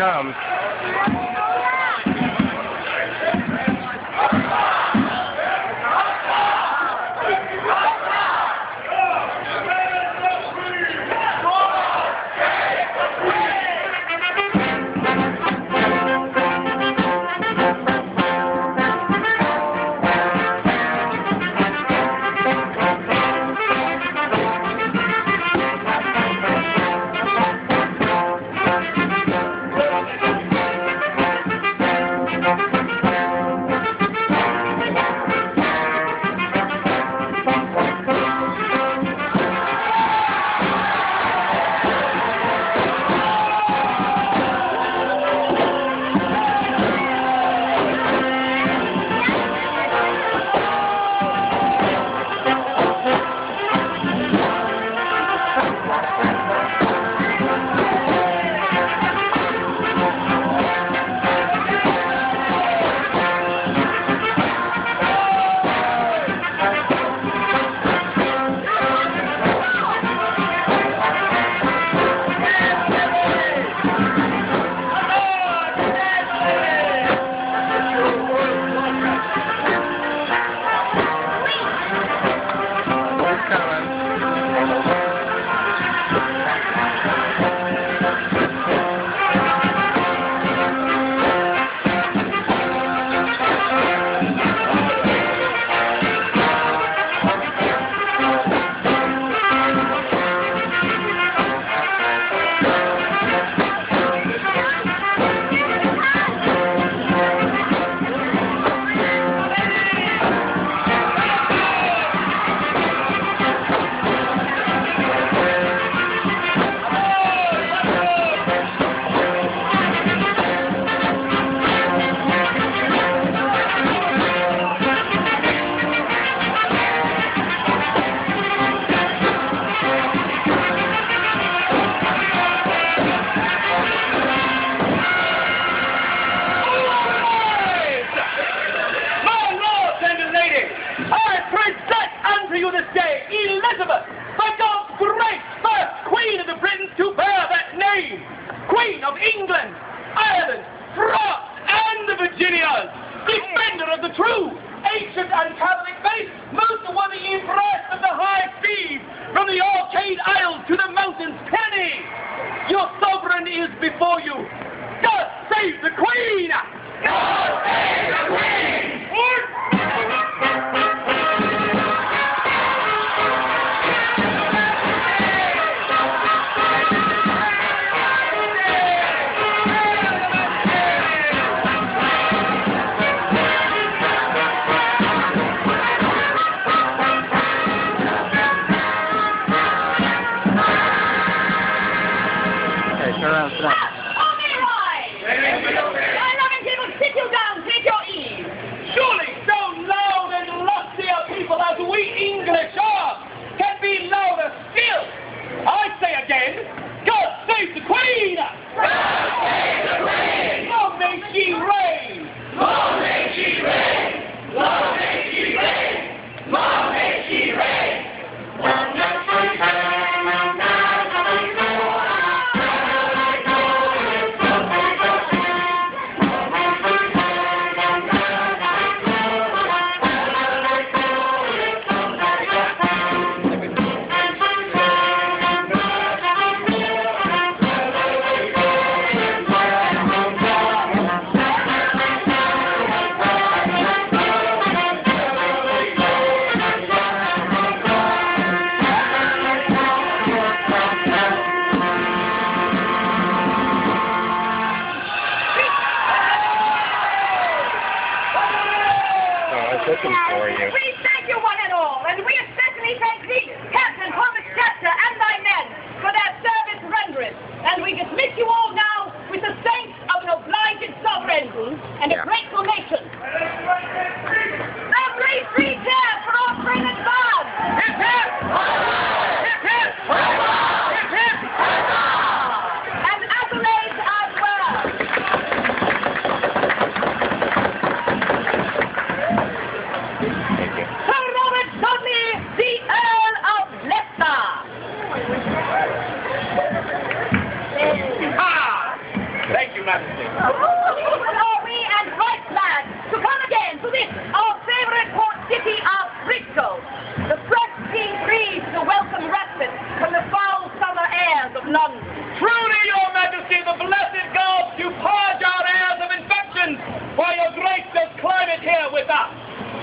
comes. Queen of England, Ireland, France, and the Virginias, defender of the true, ancient and Catholic faith, most worthy impressed of the high seas, from the Arcade Isles to the mountains, Penny, your sovereign is before you. God save the Queen! God save the Queen! Turn around, sit down. Surely so loud and lusty a people as we English are can be louder still. I say again, God save the Queen! God save the Queen! Long may she reign! Long may she reign! Long may she reign! Long may she reign! Looking for you. We thank you one and all, and we especially thank thee, Captain Thomas Chester, and thy men for their service rendered. And we dismiss you all now with the thanks of an obliged sovereign and a grateful nation. Every three cheers for our friend and bond. Hip hip! Hip hip! Hip hip! And accolades as well. The Earl of Leicester. Thank you, madam. London. Truly, Your Majesty, the blessed gods do purge our airs of infections, while Your Grace does climate here with us.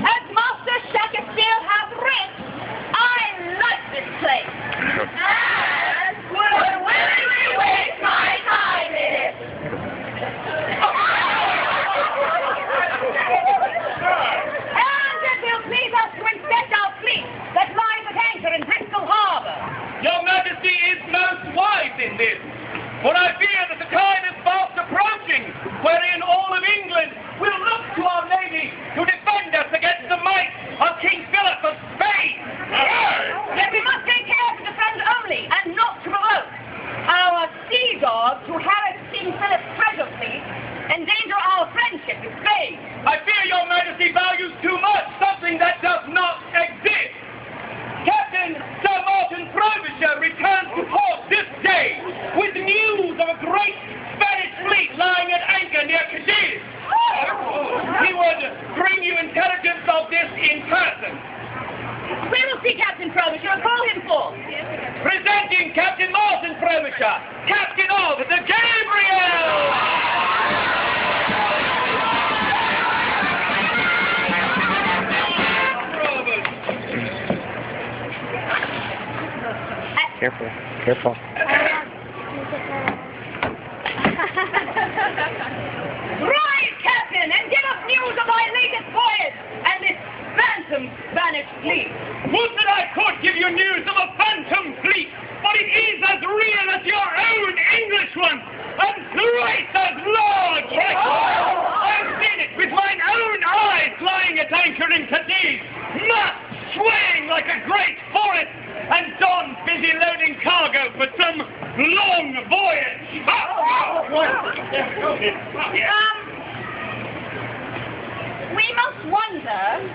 As Master Shakespeare hath writ, I like this place. And would willingly waste my time in it. And it will please us to inspect our fleet that lies at anchor in Bristol harbour. Your Majesty is most wise in this, for I fear that the time is fast approaching, wherein all of England will look to our navy to defend us against the might of King Philip of Spain. Yet we must take care to defend only, and not to provoke. Our sea dogs who harass King Philip's treasure fleet endanger our friendship with Spain. I fear Your Majesty values too much something that does not exist. Captain Sir Martin Frobisher returns to port this day with news of a great Spanish fleet lying at anchor near Cadiz. He would bring you intelligence of this in person. We will see Captain Frobisher and call him forth. Presenting Captain Martin Frobisher, Captain of the Gabriel! Careful, careful. Rise, Captain, and give us news of thy latest voyage and this phantom Spanish fleet. Would that I could give you news of a phantom fleet, but it is as real as your own English one, and thrice as large. I've seen it with mine own eyes lying at anchor in Cadiz, masts swaying like a great forest, and Don busy loading cargo for some long voyage. We must wonder,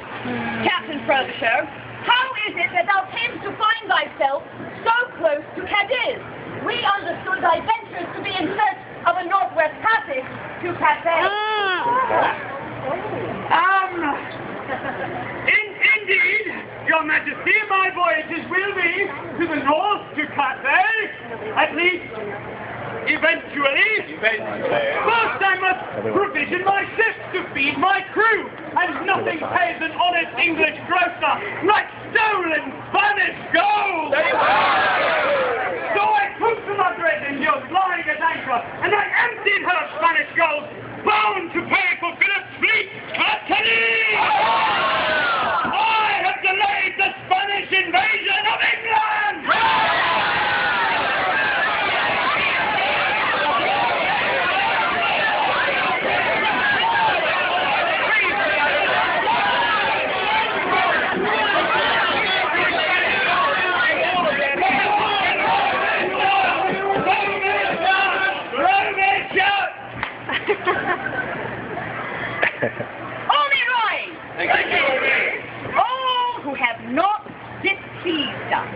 Captain Frobisher, how is it that thou camest to find thyself so close to Cadiz? We understood thy ventures to be in search of a northwest passage to Cathay. Indeed, Your Majesty, my voyages will be to the north, to Cathay, at least, eventually. First I must provision my ships to feed my crew, and nothing pays an honest English grocer like stolen Spanish gold. So I took the Madrid and yours lying at anchor, and I emptied her Spanish gold, bound to pay for Philip's fleet at Cadiz. I have delayed the Spanish invasion of England! Only rise! All who have not displeased us.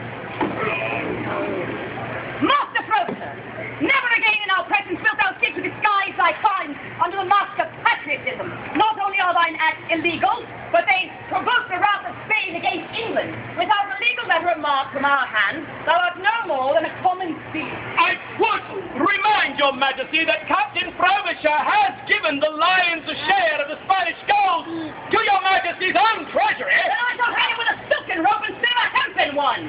Master Frobisher, never again in our presence wilt thou seek to disguise thy crimes under the mask of patriotism. Not only are thine acts illegal, but they provoke the wrath of Spain against England. Without a legal letter of marque from our hand, thou art no more than a common thief. I would remind Your Majesty that Captain Frobisher has given the Lions a share of the Spanish gold to Your Majesty's own treasury. Then I shall hang him with a silken rope instead of a hempen one.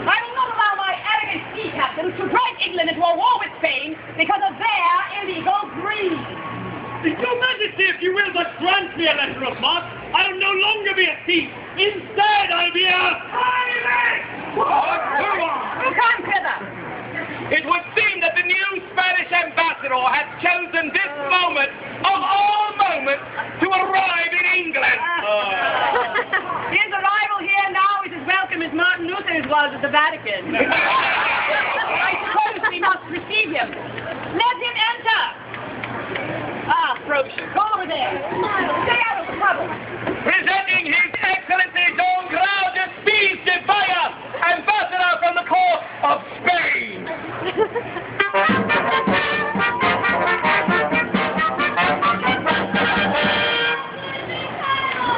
I will not allow my arrogant sea captains to drive England into a war with Spain because of their illegal greed. Your Majesty, if you will but grant me a letter of marque, I'll no longer be a thief. Instead, I'll be a pirate! Who comes hither? It would seem that the new Spanish ambassador has chosen this moment, of all moments, to arrive in England. His arrival here now is as welcome as Martin Luther's was at the Vatican. I suppose we must receive him. Let him enter. Ah, Frobisher, go over there. Stay out of trouble. Presenting His Excellency Don Claudius Speed de Fire, ambassador from the court of Spain.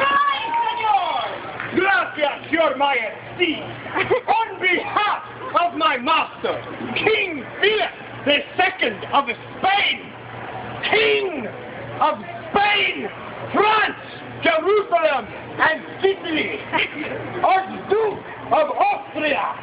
Rise, senor. Gracias, Your Majesty. On behalf of my master, King Philip II of Spain. King of Spain, France, Jerusalem, and Sicily. Archduke of Austria,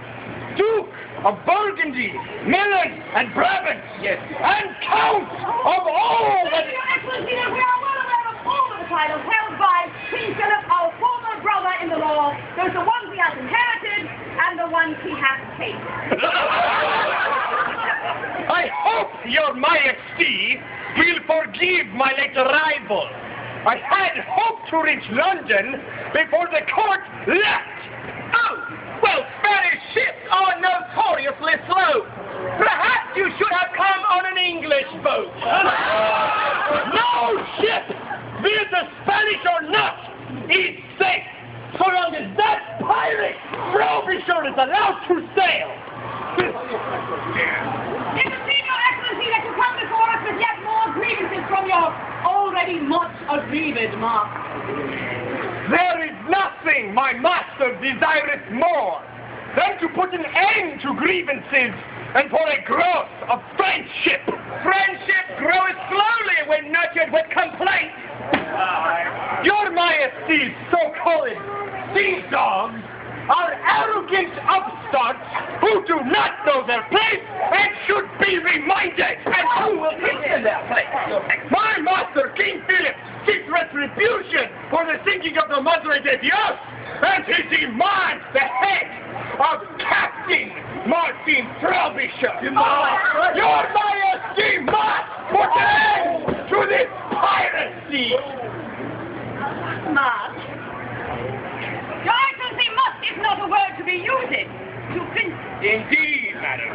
Duke of Burgundy, Milan, and Brabant. Yes. And Count of all the... Your Excellency, we are well aware of all of the titles held by King Philip, our former brother-in-law. Those are the ones he has inherited and the ones he has taken. I hope your Majesty will forgive my late arrival. I had hoped to reach London before the court left. Oh, well, Spanish ships are notoriously slow. Perhaps you should have come on an English boat. No ship, be it the Spanish or not, is safe so long as that pirate, Frobisher, is allowed to sail. It would seem, Your Excellency, that you come before us with yet more grievances from your already much aggrieved master. There is nothing my master desireth more than to put an end to grievances and for a growth of friendship. Friendship groweth slowly when nurtured with complaint. Your Majesty's so-called sea dogs are arrogant upstarts who do not know their place and should be reminded. And who will teach them their place? My master, King Philip, seeks retribution for the sinking of the Madre de Dios, and he demands the head of Captain Martin Frobisher. Your Majesty must put an end to this piracy. Must? Your Excellency, must is not a word to be using. To Indeed, madam.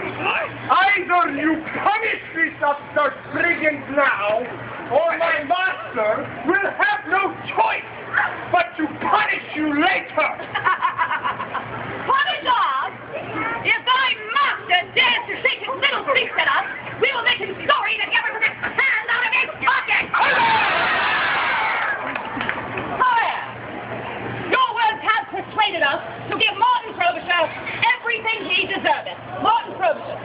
Either you punish this upstart brigand now, or my master will have no choice but to punish you later. Punish us? If thy master dares to shake his little fist at us, we will make him sorry to get rid of his hand out of his pocket. Your words have persuaded us to give Martin Frobisher everything he deserveth. Martin Frobisher.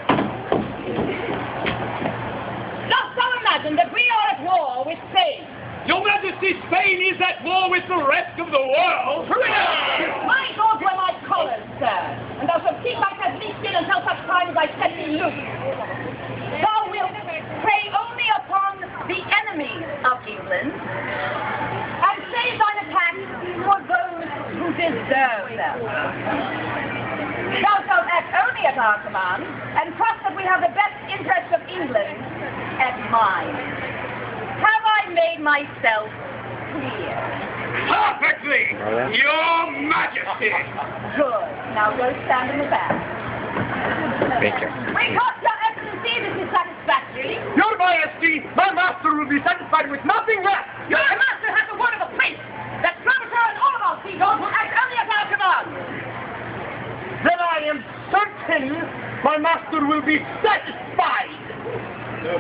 Dost thou imagine that we are at war with Spain? Your Majesty, Spain is at war with the rest of the world. My thoughts were my colours, sir, and thou shalt keep thyself still until such time as I set thee loose. Thou wilt prey only upon the enemies of England, and save thine attacks for those who deserve them. Thou shalt act only at our command, and trust that we have the best interests of England at mind. Have I made myself clear? Perfectly, Your Majesty. Good. Now go stand in the back. Thank you. We trust Your Excellency this is satisfactory. Your Majesty, my master will be satisfied with nothing less. Your master has the word of a prince that Frobisher and all of our sea dogs will act only at our command. Then I am certain my master will be satisfied.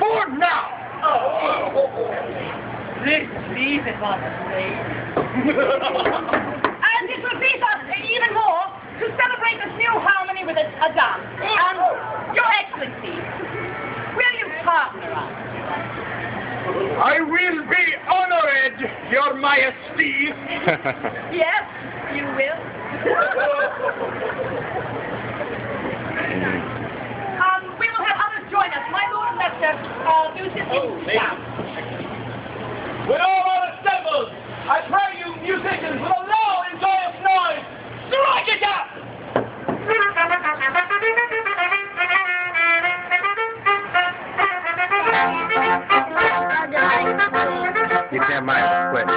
For now. Leave it, Majesty. And it will please us even more to celebrate this new harmony with a dance. And, Your Excellency, will you partner us? I will be honored, Your Majesty. Yes, you will. We will have others join us. My Lord Lecter uses his sound. When all are assembled, I pray you musicians with a loud and joyous noise, strike it up! You can't mind the switch.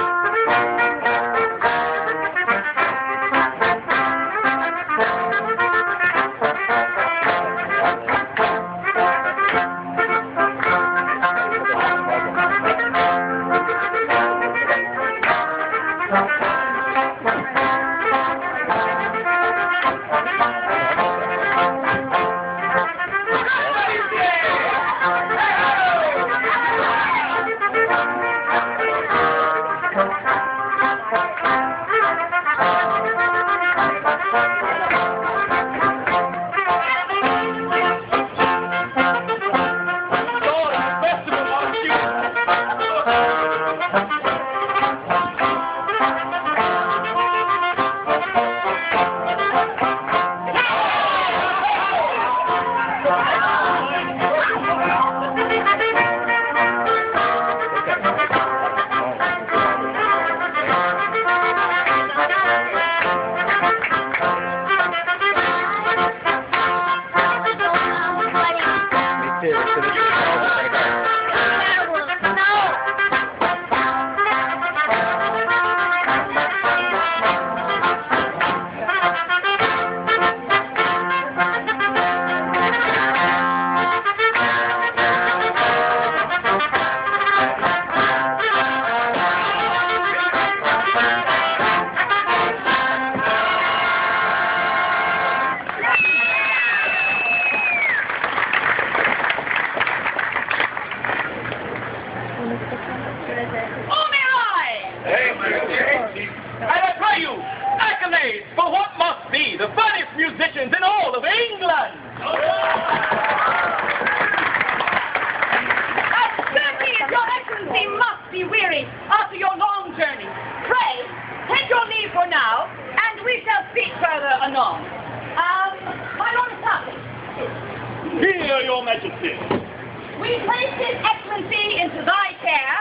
all of England. As certainly as your excellency must be weary after your long journey, pray, take your leave for now, and we shall speak further anon. My Lord of Sussex. Here, your majesty. We place his excellency into thy care,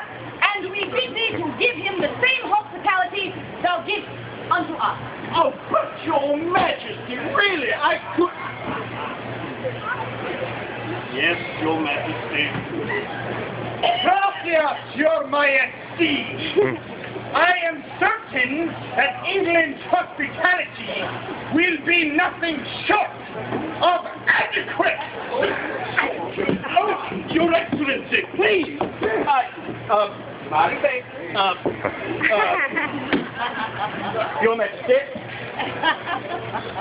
and we bid thee to give him the same hospitality thou givest unto us. Oh, but your majesty, really, I could... Yes, your majesty. Gracias, your majesty. I am certain that England's hospitality will be nothing short of adequate. Oh, your excellency, please. Your majesty.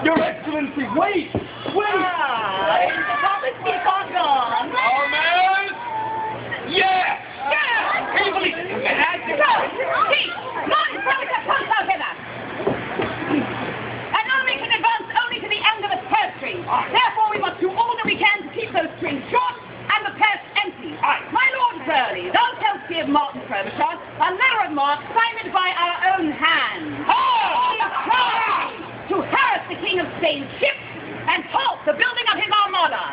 Your excellency, wait. Promise me for gone. Almost. Yes. People eat An army can advance only to the end of a pear tree. Therefore, we must do all that we can to keep those trees short and the pears empty. My Lord Burleigh, thou shalt give Martin Frobisher a letter of marque signed by our own hand. To harass the King of Spain's ships and halt the building of his armada.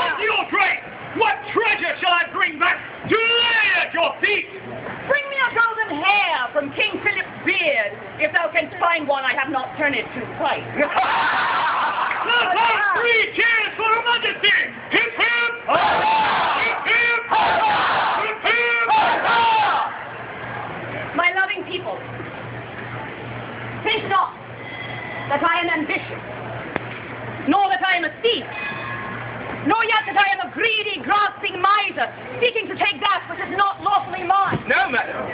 Unto your train! What treasure shall I bring back to lay at your feet? Bring me a golden hair from King Philip's beard. If thou canst find one, I have not turned it too tight. Three cheers for Her Majesty! Hip hip! Hip hip! Hip hip! My loving people, think not that I am ambitious, nor that I am a thief, nor yet that I am a greedy, grasping miser, seeking to take that which is not lawfully mine. No, madam.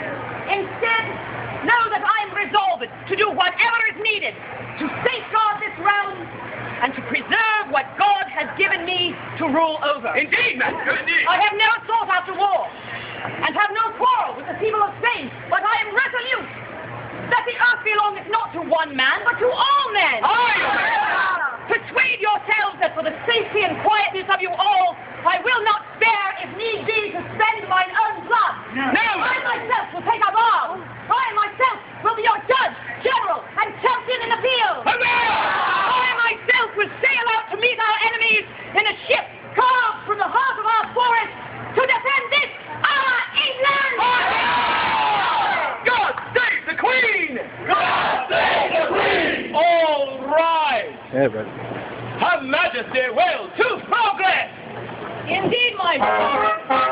Instead, know that I am resolved to do whatever is needed to safeguard this realm and to preserve what God has given me to rule over. Indeed, madam, indeed. I have never sought after war, and have no quarrel with the people of Spain, but I am resolute that the earth belongeth not to one man, but to all men. Persuade yourselves that for the safety and quietness of you all, I will not spare, if need be, to spend mine own blood. No. I myself will take up arms. I myself will be your judge, general, and champion in the field. I myself will sail out to meet our enemies in a ship carved from the heart of our forest to defend this, our England. God save the Queen! God save the Queen! All right! Yeah, but... Her Majesty will to progress! Indeed, my lord.